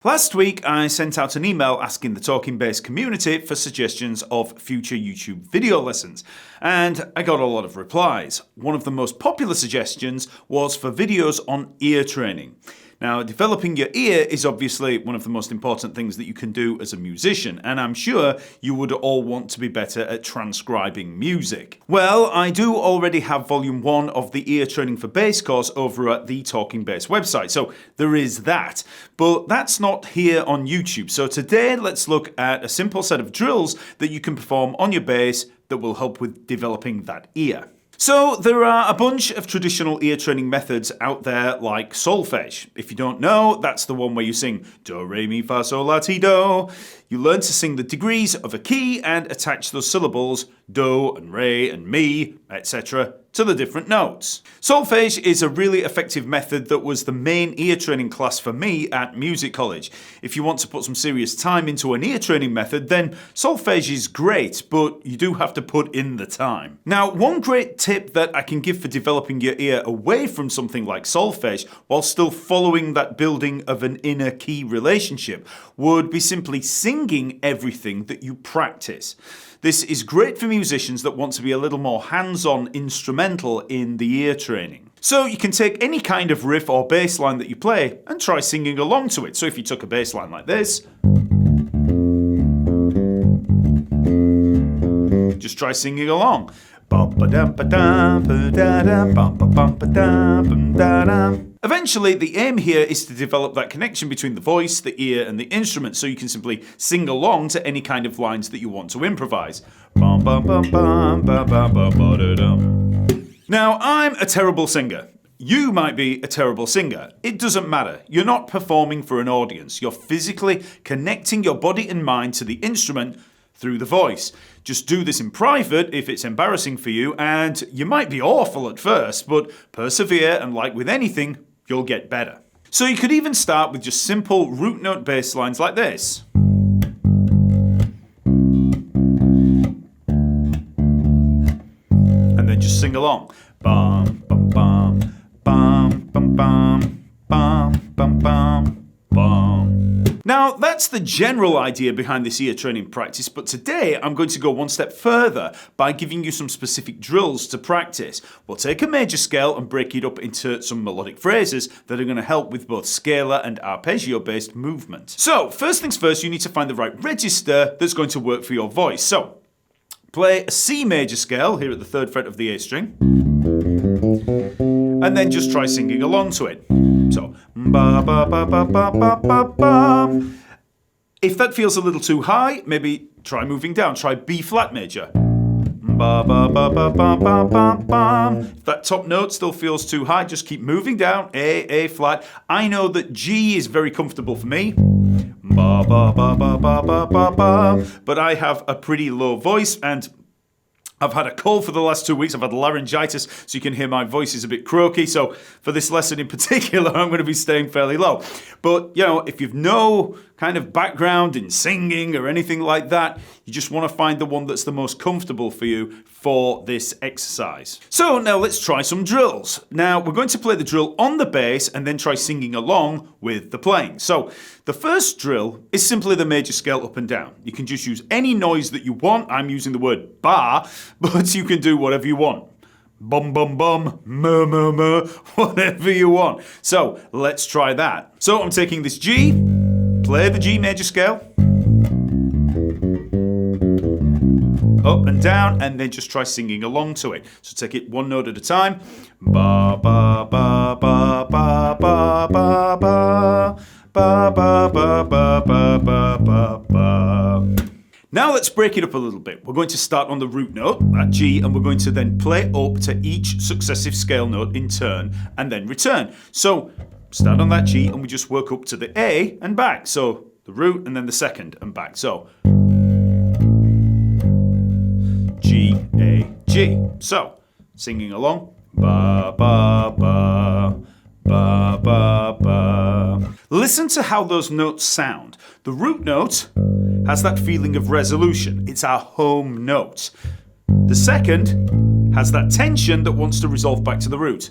Last week, I sent out an email asking the TalkingBass community for suggestions of future YouTube video lessons, and I got a lot of replies. One of the most popular suggestions was for videos on ear training. Now, developing your ear is obviously one of the most important things that you can do as a musician, and I'm sure you would all want to be better at transcribing music. Well, I do already have volume 1 of the ear training for bass course over at the TalkingBass website, so there is that. But that's not here on YouTube, so today let's look at a simple set of drills that you can perform on your bass that will help with developing that ear. So there are a bunch of traditional ear training methods out there like solfege. If you don't know, that's the one where you sing do, re, mi, fa, sol, la, ti, do. You learn to sing the degrees of a key and attach those syllables, do and re and mi, etc., to the different notes. Solfege is a really effective method that was the main ear training class for me at music college. If you want to put some serious time into an ear training method, then solfege is great, but you do have to put in the time. Now, one great tip that I can give for developing your ear away from something like solfege, while still following that building of an inner key relationship, would be simply singing everything that you practice. This is great for musicians that want to be a little more hands-on instrumental in the ear training. So you can take any kind of riff or bass line that you play and try singing along to it. So if you took a bass line like this, just try singing along. Eventually, the aim here is to develop that connection between the voice, the ear, and the instrument, so you can simply sing along to any kind of lines that you want to improvise. Now, I'm a terrible singer. You might be a terrible singer. It doesn't matter. You're not performing for an audience. You're physically connecting your body and mind to the instrument through the voice. Just do this in private if it's embarrassing for you, and you might be awful at first, but persevere, and like with anything, you'll get better. So you could even start with just simple root note bass lines like this. And then just sing along. Bum, bum, bum, bum, bum, bum, bum, bum, bum, bum. Now, that's the general idea behind this ear training practice, but today I'm going to go one step further by giving you some specific drills to practice. We'll take a major scale and break it up into some melodic phrases that are going to help with both scalar and arpeggio-based movement. So, first things first, you need to find the right register that's going to work for your voice. So, play a C major scale here at the 3rd fret of the A string, and then just try singing along to it. So, ba ba ba ba ba ba ba ba. If that feels a little too high, maybe try moving down. Try B flat major. Ba ba ba ba ba ba ba ba. If that top note still feels too high, just keep moving down. A flat. I know that G is very comfortable for me. Ba ba ba ba ba ba ba ba. But I have a pretty low voice, and I've had a cold for the last 2 weeks. I've had laryngitis, so you can hear my voice is a bit croaky. So for this lesson in particular, I'm going to be staying fairly low. But, you know, if you've no kind of background in singing or anything like that, you just want to find the one that's the most comfortable for you for this exercise. So now let's try some drills. Now we're going to play the drill on the bass and then try singing along with the playing. So the first drill is simply the major scale up and down. You can just use any noise that you want. I'm using the word bar, but you can do whatever you want. Bum, bum, bum, mur, mur, mur, whatever you want. So let's try that. So I'm taking this G, play the G major scale, up and down, and then just try singing along to it. So take it one note at a time. Ba, ba, ba, ba, ba, ba, ba, ba, ba, ba, ba, ba, ba, ba, ba. Now let's break it up a little bit. We're going to start on the root note, that G, and we're going to then play up to each successive scale note in turn, and then return. So start on that G, and we just work up to the A and back. So the root, and then the second, and back. So G, A, G. So singing along. Ba, ba, ba. Ba, ba, ba. Listen to how those notes sound. The root note has that feeling of resolution. It's our home note. The second has that tension that wants to resolve back to the root.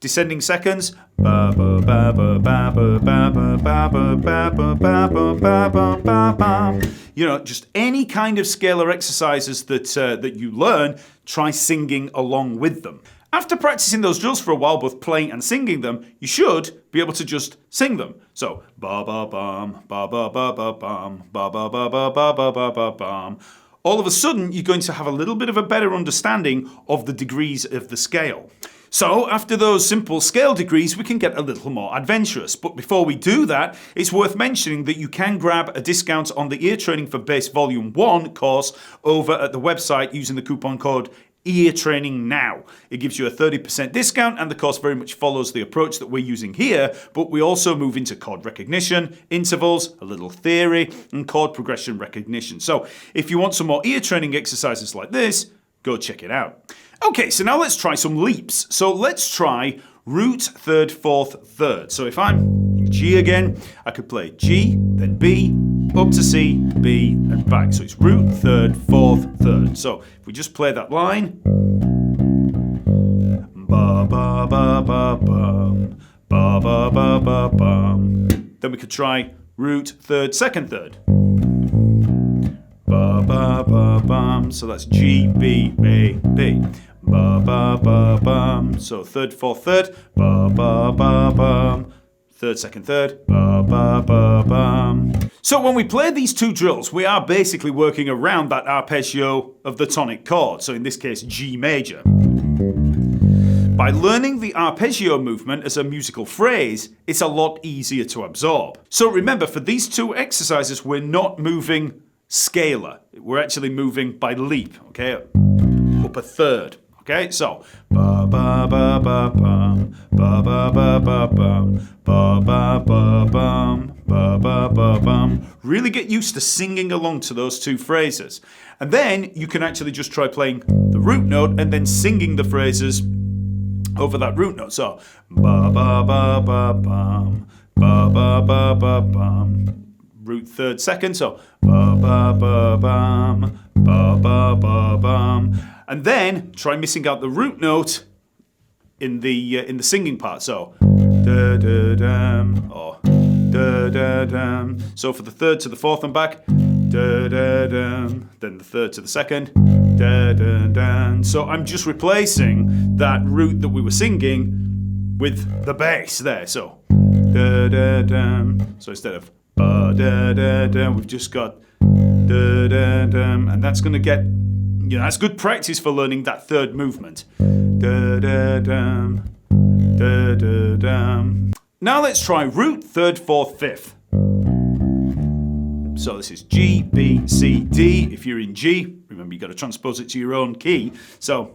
descending seconds. Ba ba ba ba ba ba ba ba ba ba ba ba ba ba ba ba. You know, just any kind of scalar exercises that you learn, try singing along with them. After practicing those drills for a while, both playing and singing them, you should be able to just sing them. So ba ba bum, ba ba ba ba bum, ba ba ba ba ba ba ba ba bum. All of a sudden, you're going to have a little bit of a better understanding of the degrees of the scale. So, after those simple scale degrees, we can get a little more adventurous. But before we do that, it's worth mentioning that you can grab a discount on the Ear Training for Bass Volume 1 course over at the website using the coupon code Ear Training Now. It gives you a 30% discount, and the course very much follows the approach that we're using here, but we also move into chord recognition, intervals, a little theory, and chord progression recognition. So, if you want some more ear training exercises like this, go check it out. Okay, so now let's try some leaps. So let's try root, third, fourth, third. So if I'm in G again, I could play G, then B, up to C, B, and back. So it's root, third, fourth, third. So if we just play that line. Ba ba ba ba bum, ba ba ba ba bum. Then we could try root, third, second, third. Ba ba ba bum. So that's G, B, A, B. Ba ba ba bum. So third, fourth, third. Ba ba ba bum. Third, second, third. Ba ba ba bum. So when we play these two drills, we are basically working around that arpeggio of the tonic chord. So in this case, G major. By learning the arpeggio movement as a musical phrase, it's a lot easier to absorb. So remember, for these two exercises, we're not moving scalar. We're actually moving by leap, okay? Up a third. Okay, so ba ba ba ba bum, ba ba ba ba bum, ba ba ba bum, ba ba ba bum. Really get used to singing along to those two phrases. And then you can actually just try playing the root note and then singing the phrases over that root note. So ba ba ba ba bum, ba ba ba ba bum. Root third second, so ba ba ba bum, ba ba ba bum. And then try missing out the root note in the singing part. So da da dum or da da dum. So for the third to the fourth and back, da da dum. Then the third to the second, da da dum. So I'm just replacing that root that we were singing with the bass there. So da da dum. So instead of ba da da dum, we've just got da da dum, and that's going to get. You know, that's good practice for learning that third movement. Da, da, dum, da, da, dum. Now let's try root, third, fourth, fifth. So this is G, B, C, D. If you're in G, remember you've got to transpose it to your own key. So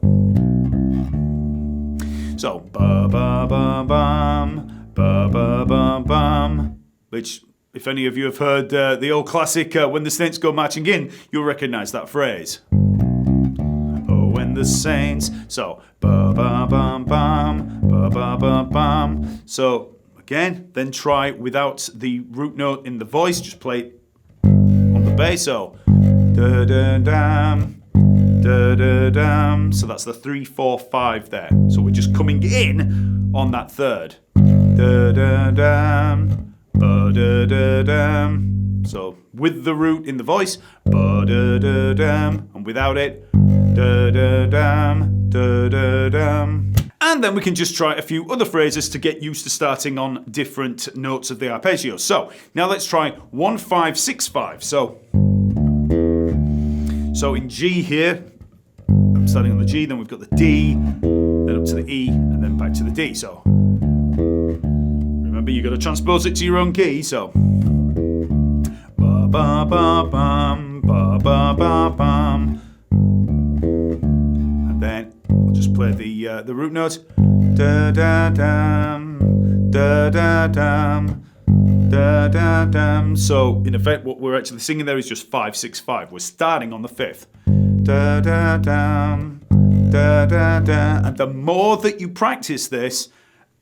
ba ba ba bum, ba ba ba bum, which, if any of you have heard the old classic, When the Saints Go Marching In, you'll recognize that phrase. When the saints, so ba ba bum bum, ba ba ba bum. So again, then try without the root note in the voice, just play it on the bass. So da da dum, da da dum. So that's the 3, 4, 5 there. So we're just coming in on that third. Da da dum, ba da da dum. So with the root in the voice, ba da da dum, and without it. Da da dum, da da dum. And then we can just try a few other phrases to get used to starting on different notes of the arpeggio. So now let's try 1, 5, 6, 5. So in G here, I'm starting on the G, then we've got the D, then up to the E, and then back to the D. So remember, you've got to transpose it to your own key. So ba ba ba bum, ba ba ba bum. Then I'll just play the root note. Da da dum, da da dum, da da dum. So in effect, what we're actually singing there is just 5, 6, 5. We're starting on the fifth. Da da dum, da da da. And the more that you practice this,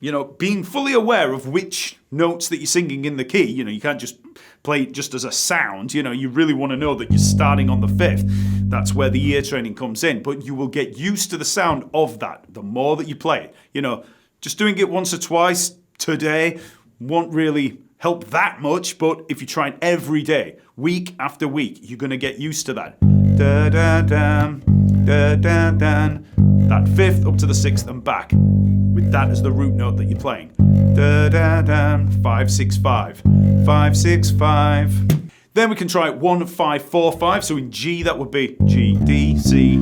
you know, being fully aware of which notes that you're singing in the key, you know, you can't just play it just as a sound, you know, you really want to know that you're starting on the fifth. That's where the ear training comes in, but you will get used to the sound of that the more that you play it. You know, Just doing it once or twice today won't really help that much, but if you try it every day, week after week, you're going to get used to that. Da da da da da da. That fifth up to the sixth and back, with that as the root note that you're playing. Da da da. 5 6 5 5 6 5. Then we can try 1 5 4 5. So in G that would be G D C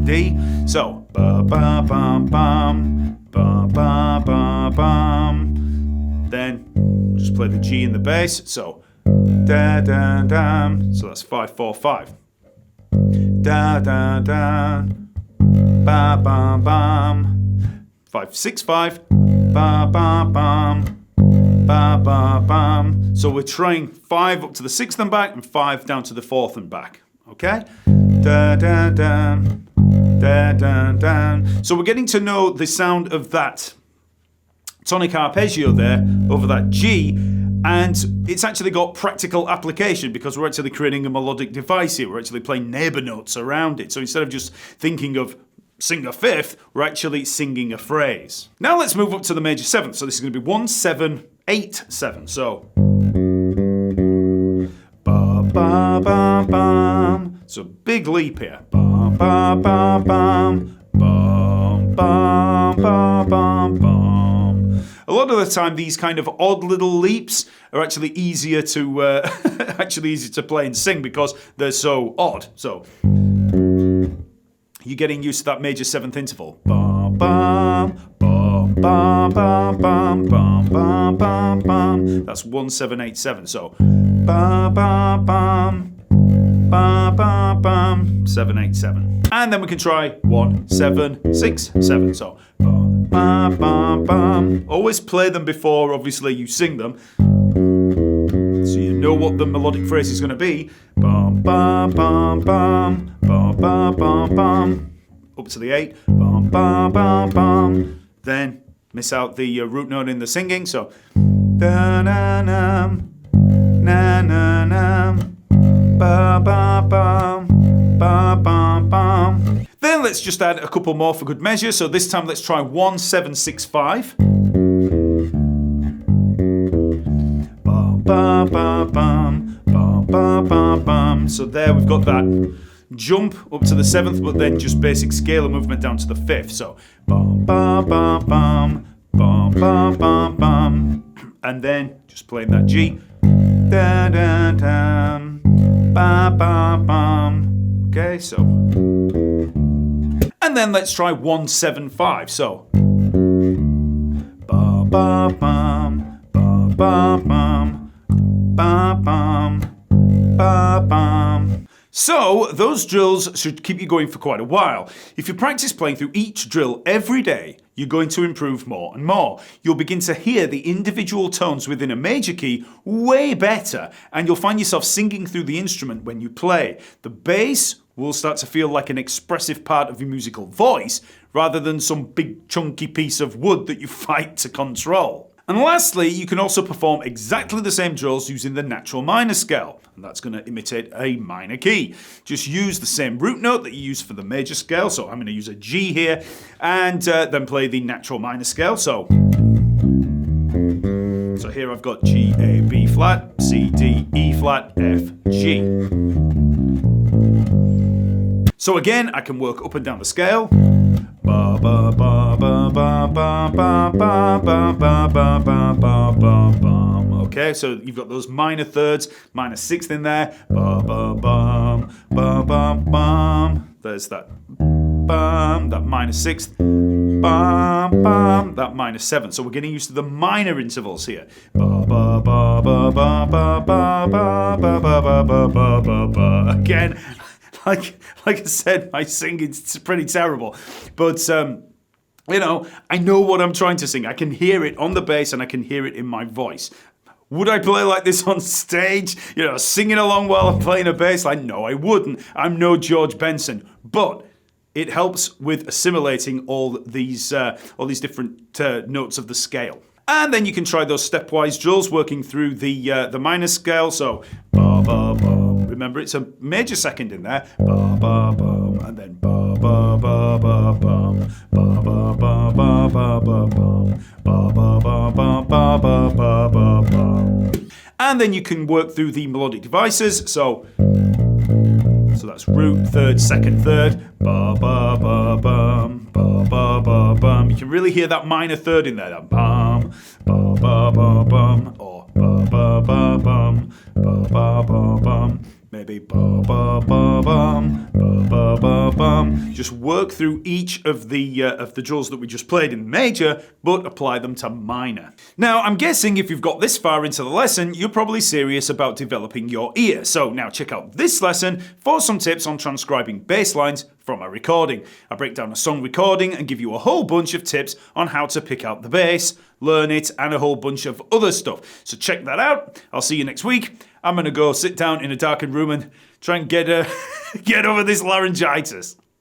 D. So ba ba bum bum ba ba ba bum. Then just play the G in the bass. So da da da. So that's 5 4 5. Da da da. Ba ba bum. 5 6 5. Ba ba bum. Ba ba bum. So we're trying 5 up to the 6th and back and 5 down to the 4th and back. Okay? Da da da. Da da da. So we're getting to know the sound of that tonic arpeggio there over that G, and it's actually got practical application because we're actually creating a melodic device here. We're actually playing neighbor notes around it. So instead of just thinking of sing a fifth, we're actually singing a phrase. Now let's move up to the major seventh. So this is going to be 1 7 8 7. So ba ba ba bum. So big leap here. Ba ba ba bum. Bum bum bum bum bum. A lot of the time, these kind of odd little leaps are actually easier to play and sing because they're so odd. So you're getting used to that major seventh interval. Bum bum bum bum bum bum bum bum bum bum. That's 1 7 8 7. So bum bum bum bum bum bum 7 8 7. And then we can try 1 7 6 7. So bum bum bum bum. Always play them before, obviously, you sing them, so you know what the melodic phrase is going to be. Bum bum bum bum bum bum bum bum. Up to the 8. Bum bum bum bum. Then miss out the root note in the singing. So da na na na na na ba ba bum ba bum bum. Then let's just add a couple more for good measure. So this time let's try 1 7 6 5. Bum ba ba bum bum ba ba bum. So there we've got that jump up to the 7th, but then just basic scalar movement down to the 5th. So bum ba ba bum bum ba ba bum, and then just playing that G. Da da da ba ba bum. Okay, so and then let's try 1 7 5. So ba ba bum ba ba bum ba bum ba bum. So those drills should keep you going for quite a while. If you practice playing through each drill every day, you're going to improve more and more. You'll begin to hear the individual tones within a major key way better, and you'll find yourself singing through the instrument when you play. The bass will start to feel like an expressive part of your musical voice, rather than some big chunky piece of wood that you fight to control. And lastly, you can also perform exactly the same drills using the natural minor scale, and that's going to imitate a minor key. Just use the same root note that you use for the major scale, so I'm going to use a G here, and then play the natural minor scale. So here I've got G, A, B flat, C, D, E flat, F, G. So again, I can work up and down the scale. Ba ba ba ba ba ba ba ba ba ba ba ba ba ba. Okay, so you've got those minor thirds, minor sixth in there. Ba ba bum ba ba bum. There's that bum, that minor sixth. Bum bum, that minor seventh. So we're getting used to the minor intervals here. Ba ba ba ba ba ba ba ba ba ba ba ba ba. Again. Like I said, my singing's pretty terrible. But, I know what I'm trying to sing. I can hear it on the bass and I can hear it in my voice. Would I play like this on stage? Singing along while I'm playing a bass line? No, I wouldn't. I'm no George Benson. But it helps with assimilating all these different notes of the scale. And then you can try those stepwise drills working through the minor scale. So ba ba bum. Remember, it's a major second in there. Ba ba bum, and then ba ba ba ba bum, ba ba ba ba ba ba bum, ba ba ba ba ba ba ba ba bum. And then you can work through the melodic devices. So that's root, third, second, third. Ba ba ba bum, ba ba ba bum. You can really hear that minor third in there. That bum, ba ba ba bum, or ba ba ba bum, ba ba ba bum. Maybe ba ba ba bum, ba ba ba bum. Just work through each of the drills that we just played in major, but apply them to minor. Now, I'm guessing if you've got this far into the lesson, you're probably serious about developing your ear. So now check out this lesson for some tips on transcribing bass lines from a recording. I break down a song recording and give you a whole bunch of tips on how to pick out the bass, learn it, and a whole bunch of other stuff. So check that out. I'll see you next week. I'm going to go sit down in a darkened room and try and get over this laryngitis.